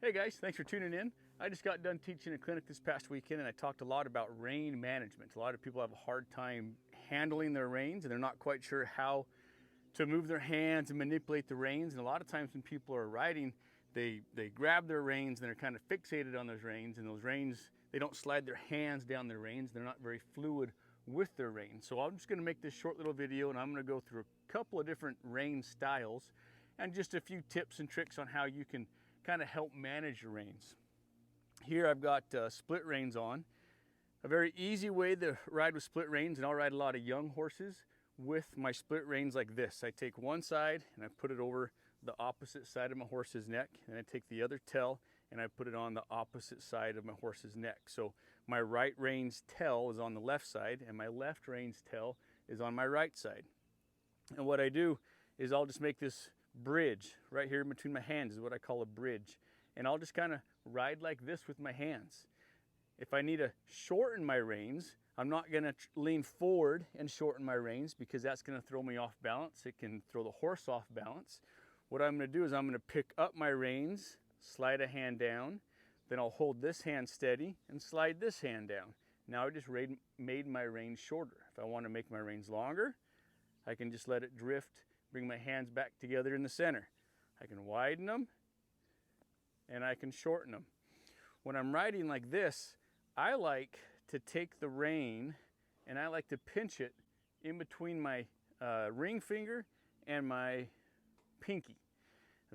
Hey guys, thanks for tuning in. I just got done teaching a clinic this past weekend and I talked a lot about rein management. A lot of people have a hard time handling their reins and they're not quite sure how to move their hands and manipulate the reins. And a lot of times when people are riding, they grab their reins and they're kind of fixated on those reins, and those reins, they don't slide their hands down their reins. They're not very fluid with their reins. So I'm just going to make this short little video and I'm going to go through a couple of different rein styles and just a few tips and tricks on how you can kind of help manage your reins. Here I've got split reins on. A very easy way to ride with split reins, and I'll ride a lot of young horses with my split reins like this. I take one side and I put it over the opposite side of my horse's neck, and I take the other tail and I put it on the opposite side of my horse's neck. So my right reine's tail is on the left side and my left reine's tail is on my right side. And what I do is I'll just make this bridge right here in between my hands, is what I call a bridge, and I'll just kind of ride like this with my hands. If I need to shorten my reins, I'm not going to lean forward and shorten my reins because that's going to throw me off balance. It can throw the horse off balance. What I'm going to do is I'm going to pick up my reins, slide a hand down, then I'll hold this hand steady and slide this hand down. Now I just made my reins shorter. If I want to make my reins longer, I can just let it drift, bring my hands back together in the center. I can widen them and I can shorten them. When I'm riding like this, I like to take the rein and I like to pinch it in between my ring finger and my pinky.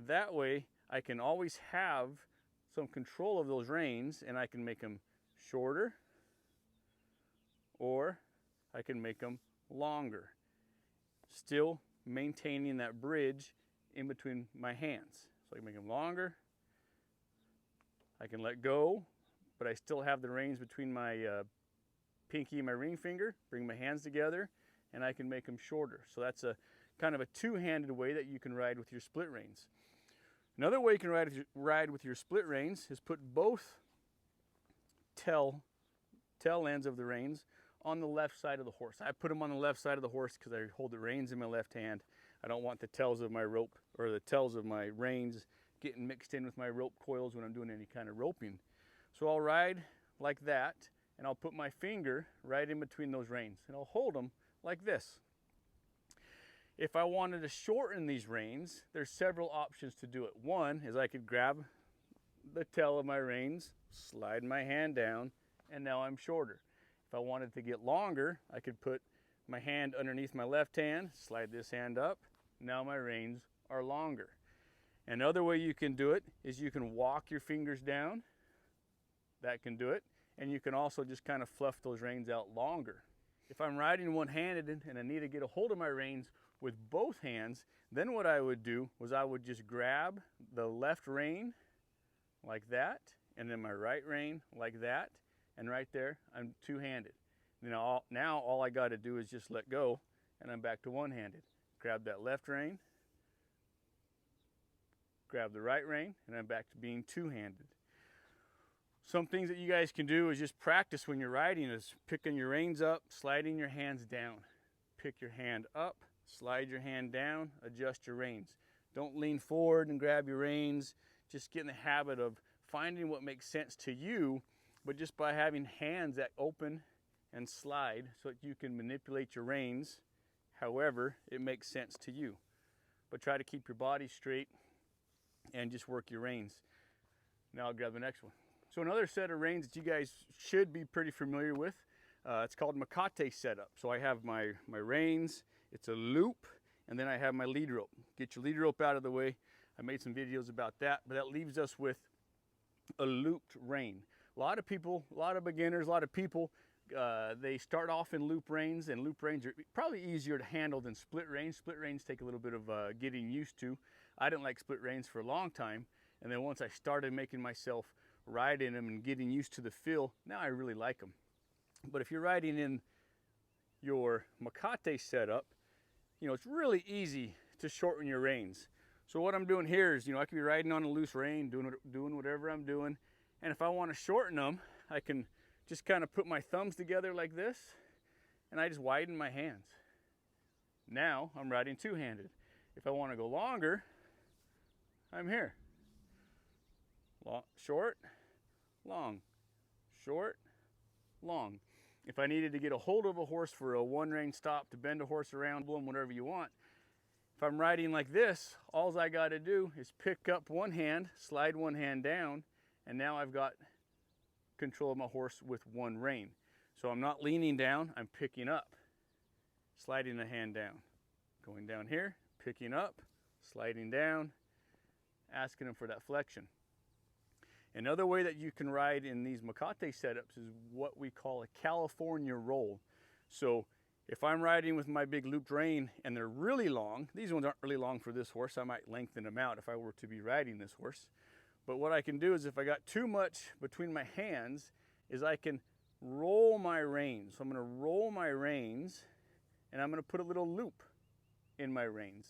That way I can always have some control of those reins, and I can make them shorter or I can make them longer, still maintaining that bridge in between my hands. So I can make them longer, I can let go, but I still have the reins between my pinky and my ring finger, bring my hands together, and I can make them shorter. So that's a kind of a two-handed way that you can ride with your split reins. Another way you can ride with your split reins is put both tail ends of the reins on the left side of the horse. I put them on the left side of the horse because I hold the reins in my left hand. I don't want the tails of my rope or the tails of my reins getting mixed in with my rope coils when I'm doing any kind of roping. So I'll ride like that, and I'll put my finger right in between those reins and I'll hold them like this. If I wanted to shorten these reins, there's several options to do it. One is I could grab the tail of my reins, slide my hand down, and now I'm shorter. If I wanted to get longer, I could put my hand underneath my left hand, slide this hand up, now my reins are longer. Another way you can do it is you can walk your fingers down, that can do it, and you can also just kind of fluff those reins out longer. If I'm riding one-handed and I need to get a hold of my reins with both hands, then what I would do was I would just grab the left rein like that, and then my right rein like that, and right there I'm two-handed. Now all I got to do is just let go and I'm back to one-handed. Grab that left rein, grab the right rein, and I'm back to being two-handed. Some things that you guys can do is just practice when you're riding is picking your reins up, sliding your hands down. Pick your hand up, slide your hand down, adjust your reins. Don't lean forward and grab your reins. Just get in the habit of finding what makes sense to you, but just by having hands that open and slide so that you can manipulate your reins however it makes sense to you. But try to keep your body straight and just work your reins. Now I'll grab the next one. So another set of reins that you guys should be pretty familiar with, it's called Makate setup. So I have my reins, it's a loop, and then I have my lead rope. Get your lead rope out of the way. I made some videos about that, but that leaves us with a looped rein. A lot of people, a lot of beginners, a lot of people, they start off in loop reins, and loop reins are probably easier to handle than split reins. Split reins take a little bit of getting used to. I didn't like split reins for a long time, and then once I started making myself ride in them and getting used to the feel, now I really like them. But if you're riding in your Makate setup, it's really easy to shorten your reins. So what I'm doing here is, I could be riding on a loose rein, doing whatever I'm doing, and if I want to shorten them, I can just kind of put my thumbs together like this, and I just widen my hands. Now I'm riding two-handed. If I want to go longer, I'm here. long, short, long, short, long. If I needed to get a hold of a horse for a one rein stop, to bend a horse around, whatever you want, if I'm riding like this, all I got to do is pick up one hand, slide one hand down, and now I've got control of my horse with one rein. So I'm not leaning down, I'm picking up, sliding the hand down, going down here, picking up, sliding down, asking him for that flexion. Another way that you can ride in these Makate setups is what we call a California roll. So if I'm riding with my big looped rein and they're really long, these ones aren't really long for this horse, I might lengthen them out if I were to be riding this horse. But what I can do is if I got too much between my hands, is I can roll my reins. So I'm going to roll my reins and I'm going to put a little loop in my reins.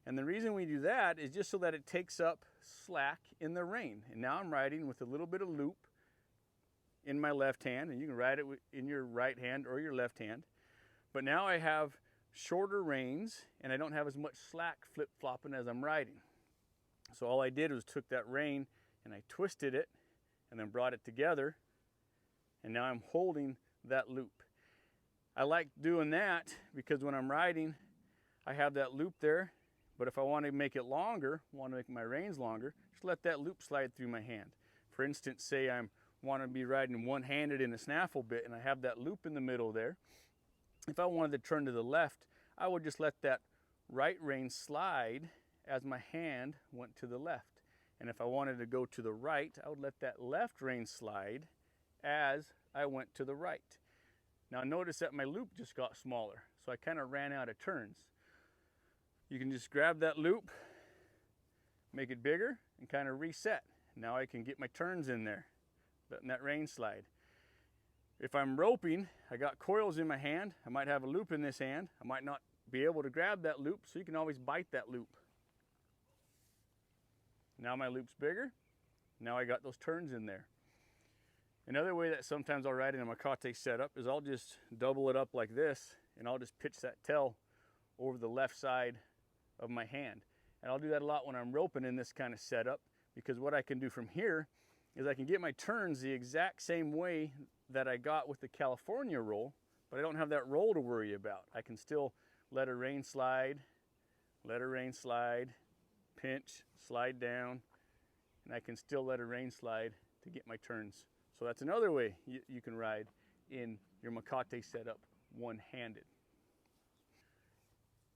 And the reason we do that is just so that it takes up slack in the rein. And now I'm riding with a little bit of loop in my left hand, and you can ride it in your right hand or your left hand. But now I have shorter reins and I don't have as much slack flip-flopping as I'm riding. So all I did was took that rein and I twisted it and then brought it together, and now I'm holding that loop. I like doing that because when I'm riding, I have that loop there, but if I want to make it longer, want to make my reins longer, just let that loop slide through my hand. For instance, say I want to be riding one-handed in a snaffle bit and I have that loop in the middle there. If I wanted to turn to the left, I would just let that right rein slide as my hand went to the left. And if I wanted to go to the right, I would let that left rein slide as I went to the right. Now notice that my loop just got smaller, so I kind of ran out of turns. You can just grab that loop, make it bigger, and kind of reset. Now I can get my turns in there, letting that rein slide. If I'm roping, I got coils in my hand, I might have a loop in this hand, I might not be able to grab that loop, so you can always bite that loop. Now my loop's bigger, now I got those turns in there. Another way that sometimes I'll ride in a Makate setup is I'll just double it up like this, and I'll just pitch that tail over the left side of my hand. And I'll do that a lot when I'm roping in this kind of setup, because what I can do from here is I can get my turns the exact same way that I got with the California roll, but I don't have that roll to worry about. I can still let a rein slide, pinch, slide down, and I can still let a rein slide to get my turns. So that's another way you can ride in your Makate setup one-handed.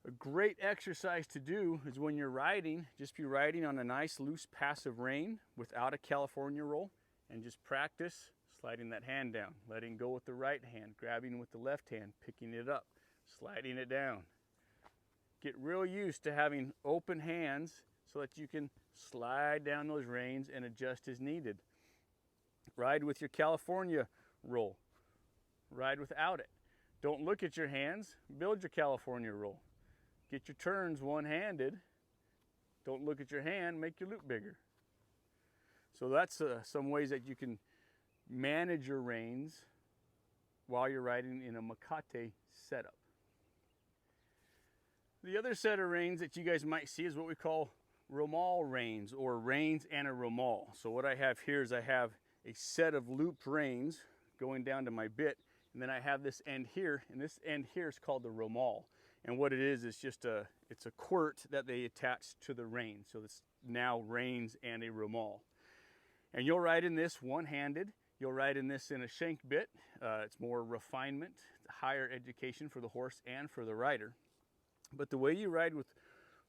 A great exercise to do is when you're riding, just be riding on a nice loose passive rein without a California roll, and just practice sliding that hand down, letting go with the right hand, grabbing with the left hand, picking it up, sliding it down. Get real used to having open hands so that you can slide down those reins and adjust as needed. Ride with your California roll. Ride without it. Don't look at your hands, build your California roll. Get your turns one-handed. Don't look at your hand, make your loop bigger. So that's some ways that you can manage your reins while you're riding in a Makate setup. The other set of reins that you guys might see is what we call romal reins, or reins and a romal. So what I have here is I have a set of looped reins going down to my bit, and then I have this end here, and this end here is called the romal. And what it is just it's a quirt that they attach to the rein. So it's now reins and a romal. And you'll ride in this one-handed. You'll ride in this in a shank bit. It's more refinement, higher education for the horse and for the rider. But the way you ride with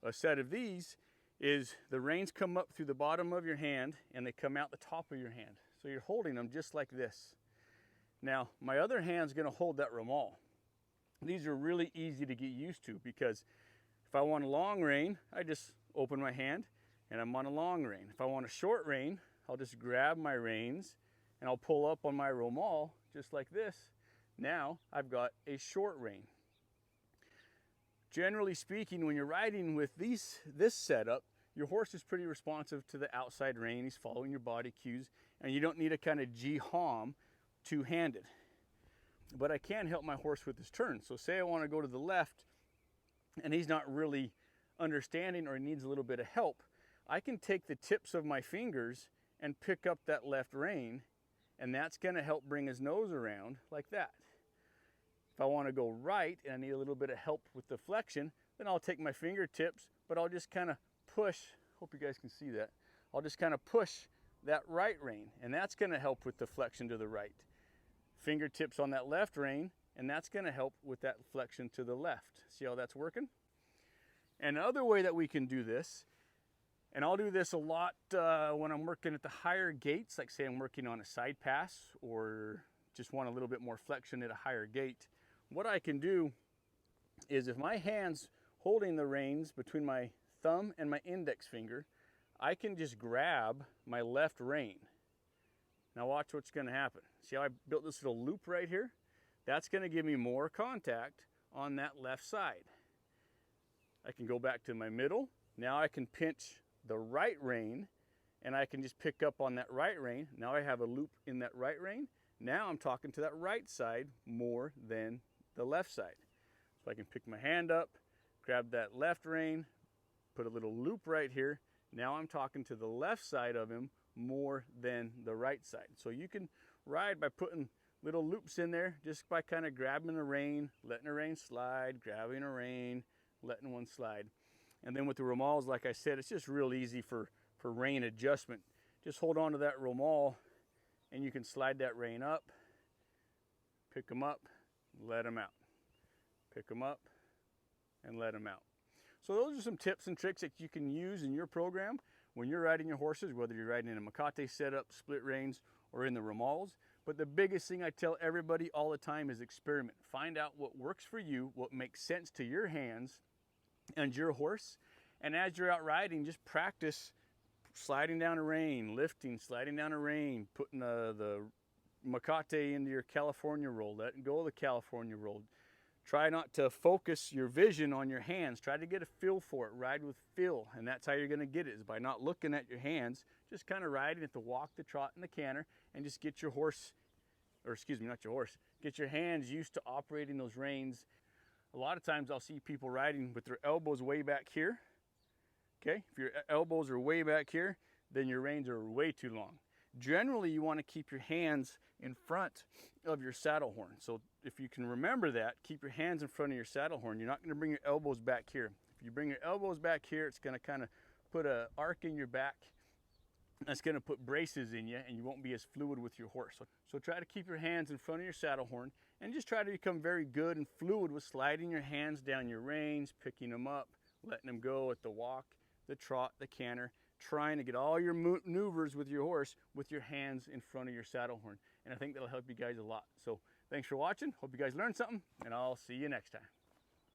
a set of these is the reins come up through the bottom of your hand and they come out the top of your hand. So you're holding them just like this. Now, my other hand's gonna hold that romal. These are really easy to get used to, because if I want a long rein, I just open my hand and I'm on a long rein. If I want a short rein, I'll just grab my reins and I'll pull up on my romal just like this. Now I've got a short rein. Generally speaking, when you're riding with this setup, your horse is pretty responsive to the outside rein. He's following your body cues, and you don't need to kind of G-hom two-handed. But I can help my horse with his turn. So say I want to go to the left and he's not really understanding, or he needs a little bit of help. I can take the tips of my fingers and pick up that left rein, and that's going to help bring his nose around like that. If I want to go right and I need a little bit of help with the flexion, then I'll take my fingertips, but I'll just kind of push, hope you guys can see that, I'll just kind of push that right rein, and that's going to help with the flexion to the right. Fingertips on that left rein, and that's going to help with that flexion to the left. See how that's working? And another way that we can do this, and I'll do this a lot when I'm working at the higher gates, like say I'm working on a side pass or just want a little bit more flexion at a higher gate. What I can do is, if my hand's holding the reins between my thumb and my index finger, I can just grab my left rein. Now watch what's going to happen. See how I built this little loop right here? That's going to give me more contact on that left side. I can go back to my middle. Now I can pinch the right rein, and I can just pick up on that right rein. Now I have a loop in that right rein. Now I'm talking to that right side more than the left side. So I can pick my hand up, grab that left rein, put a little loop right here. Now I'm talking to the left side of him more than the right side. So you can ride by putting little loops in there, just by kind of grabbing the rein, letting the rein slide, grabbing a rein, letting one slide. And then with the romals, like I said, it's just real easy for rein adjustment. Just hold on to that romal and you can slide that rein up, pick them up, let them out. Pick them up and let them out. So those are some tips and tricks that you can use in your program when you're riding your horses, whether you're riding in a Makate setup, split reins, or in the romals. But the biggest thing I tell everybody all the time is experiment. Find out what works for you, what makes sense to your hands and your horse. And as you're out riding, just practice sliding down a rein, lifting, sliding down a rein, putting the Makate into your California roll, letting go of the California roll. Try not to focus your vision on your hands. Try to get a feel for it. Ride with feel, and that's how you're going to get it, is by not looking at your hands, just kind of riding at the walk, the trot, and the canter, and just get your horse, or excuse me, not your horse, get your hands used to operating those reins. A lot of times I'll see people riding with their elbows way back here. Okay, if your elbows are way back here, then your reins are way too long. Generally, you want to keep your hands in front of your saddle horn. So if you can remember that, keep your hands in front of your saddle horn. You're not going to bring your elbows back here. If you bring your elbows back here, it's going to kind of put an arc in your back. That's going to put braces in you, and you won't be as fluid with your horse. So try to keep your hands in front of your saddle horn, and just try to become very good and fluid with sliding your hands down your reins, picking them up, letting them go at the walk, the trot, the canter, trying to get all your maneuvers with your horse with your hands in front of your saddle horn. And I think that'll help you guys a lot. So thanks for watching. Hope you guys learned something, and I'll see you next time.